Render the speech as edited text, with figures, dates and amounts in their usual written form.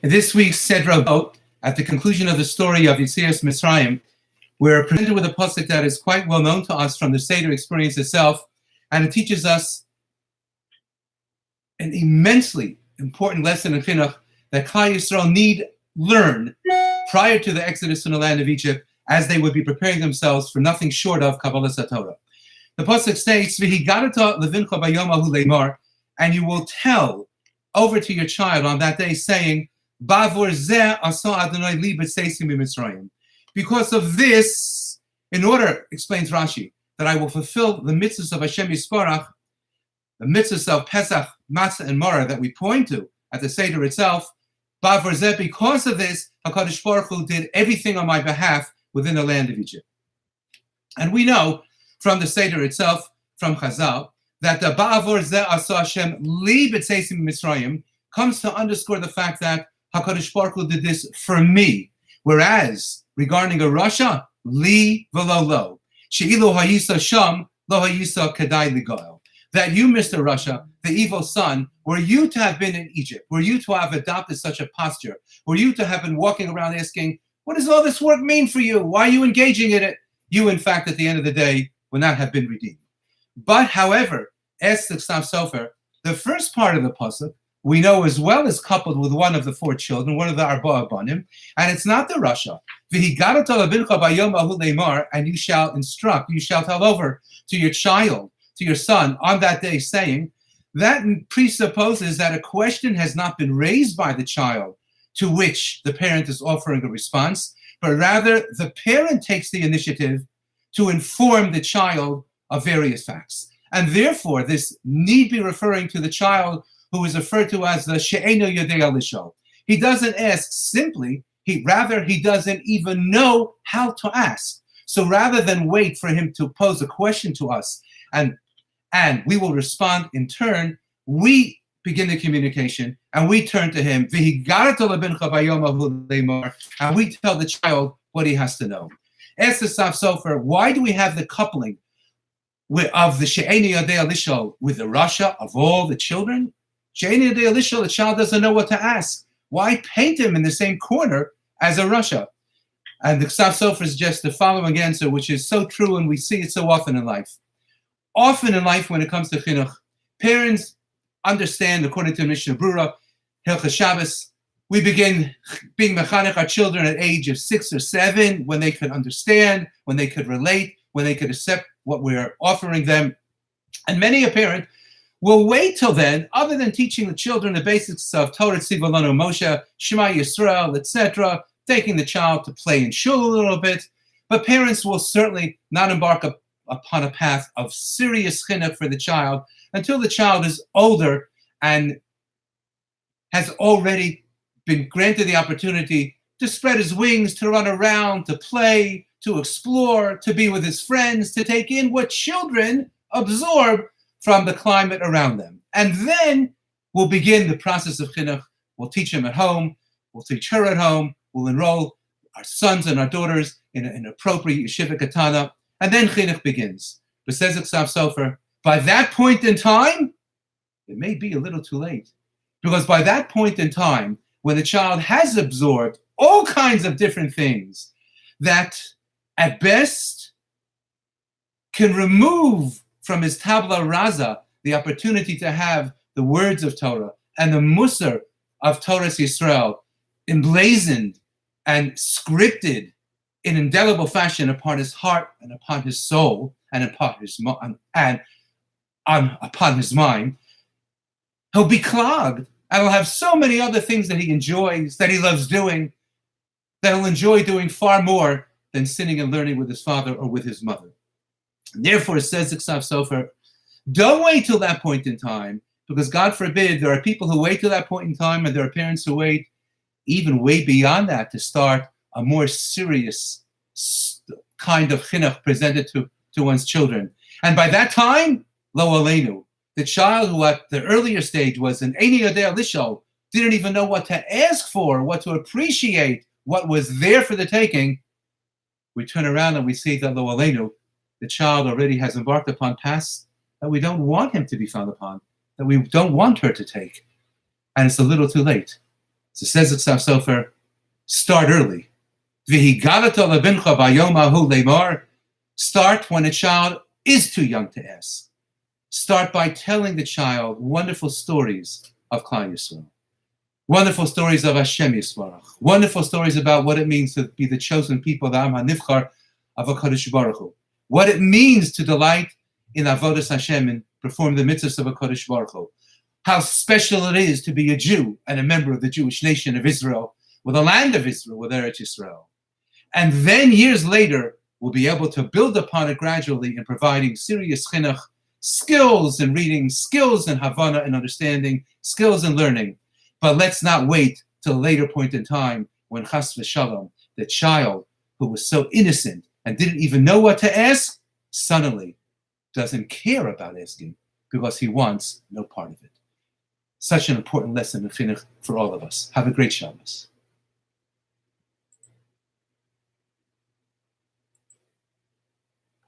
In this week's Sedra Vote, at the conclusion of the story of Yetzias Mitzrayim, we're presented with a pasuk that is quite well known to us from the Seder experience itself, and it teaches us an immensely important lesson in chinuch that Klal Yisrael need learn prior to the exodus from the land of Egypt, as they would be preparing themselves for nothing short of Kabbalas HaTorah. The pasuk states, "V'higadata levincha bayom ahu leimar," and you will tell over to your child on that day, saying, "Bavor zeh asa Adonai li b'tzeisim b'Mitzrayim." Because of this, in order, explains Rashi, that I will fulfill the mitzvahs of Hashem Yisparach, the mitzvahs of Pesach, Matzah, and Marah that we point to at the Seder itself, Bavor zeh, because of this, HaKadosh Baruch Hu did everything on my behalf within the land of Egypt. And we know from the Seder itself, from Chazal, that the Ba'avor Zeh Asa Hashem Li B'Tzeisim Mitzrayim comes to underscore the fact that HaKadosh Baruch Hu did this for me, whereas regarding a Rasha, Li V'lo Lo, She'ilu Hayisa Sham Lo Hayisa Kedai Ligoel, that you, Mr. Rasha, the evil son, were you to have been in Egypt, were you to have adopted such a posture, were you to have been walking around asking, what does all this work mean for you? Why are you engaging in it? You, in fact, at the end of the day, would not have been redeemed. But, however, as the Ksav Sofer, the first part of the pasuk we know as well is coupled with one of the four children, one of the Arba Abanim, and it's not the Rasha. V'higadata levincha bayom ahu leimar, and you shall instruct, you shall tell over to your child, to your son, on that day, saying, that presupposes that a question has not been raised by the child to which the parent is offering a response, but rather the parent takes the initiative to inform the child of various facts. And therefore, this need be referring to the child who is referred to as the She'eno Yodei Lisho. He doesn't ask simply, he doesn't even know how to ask. So rather than wait for him to pose a question to us and we will respond in turn, we begin the communication and we turn to him, and we tell the child what he has to know. Ask the Ksav Sofer, why do we have the coupling of the She'eni Yodei Lisho with the Rasha of all the children? She'eni Yodei Lisho, the child doesn't know what to ask. Why paint him in the same corner as a Rasha? And the Ksav Sofer suggests the following answer, which is so true, and we see it so often in life. Often in life, when it comes to chinuch, parents understand, according to Mishnah Brura, Hilchas Shabbos, we begin being mechanech our children at age of 6 or 7, when they could understand, when they could relate, when they could accept what we're offering them. And many a parent will wait till then, other than teaching the children the basics of Torah Tziva Lanu Moshe, Shema Yisrael, etc., taking the child to play in shul a little bit. But parents will certainly not embark upon a path of serious chinuch for the child until the child is older and has already been granted the opportunity to spread his wings, to run around, to play, to explore, to be with his friends, to take in what children absorb from the climate around them. And then we'll begin the process of chinuch. We'll teach him at home, we'll teach her at home, we'll enroll our sons and our daughters in an appropriate yeshiva katana, and then chinuch begins. But says the Ksav Sofer, by that point in time, it may be a little too late. Because by that point in time, when the child has absorbed all kinds of different things that at best can remove from his tabla raza the opportunity to have the words of Torah and the musar of Torah's Yisrael emblazoned and scripted in indelible fashion upon his heart and upon his soul and upon his upon his mind, he'll be clogged and he'll have so many other things that he enjoys, that he loves doing, that he'll enjoy doing far more than sitting and learning with his father or with his mother. And therefore, says the Ksav Sofer, don't wait till that point in time, because God forbid, there are people who wait till that point in time, and there are parents who wait even way beyond that to start a more serious kind of chinuch presented to one's children. And by that time, lo aleinu, the child who at the earlier stage was an Eini Yodei Lisho, didn't even know what to ask for, what to appreciate, what was there for the taking, we turn around and we see that lo aleinu, the child already has embarked upon paths that we don't want him to be found upon, that we don't want her to take. And it's a little too late. So says the Chassam Sofer, start early. V'higalato lebincha b'yom hahu lemar. Start when a child is too young to ask. Start by telling the child wonderful stories of Klal Yisrael, wonderful stories of Hashem Yisbarach, wonderful stories about what it means to be the chosen people, the Am HaNivchar of HaKadosh Baruch Hu, what it means to delight in Avodas Hashem and perform the mitzvahs of HaKadosh Baruch Hu, how special it is to be a Jew and a member of the Jewish nation of Israel, with the land of Israel, with Eretz Yisrael. And then years later, we'll be able to build upon it gradually in providing serious chinuch, skills in reading, skills in Havana and understanding, skills in learning. But let's not wait till a later point in time when chas v'shalom, the child who was so innocent and didn't even know what to ask, suddenly doesn't care about asking because he wants no part of it. Such an important lesson of chinuch for all of us. Have a great Shabbos.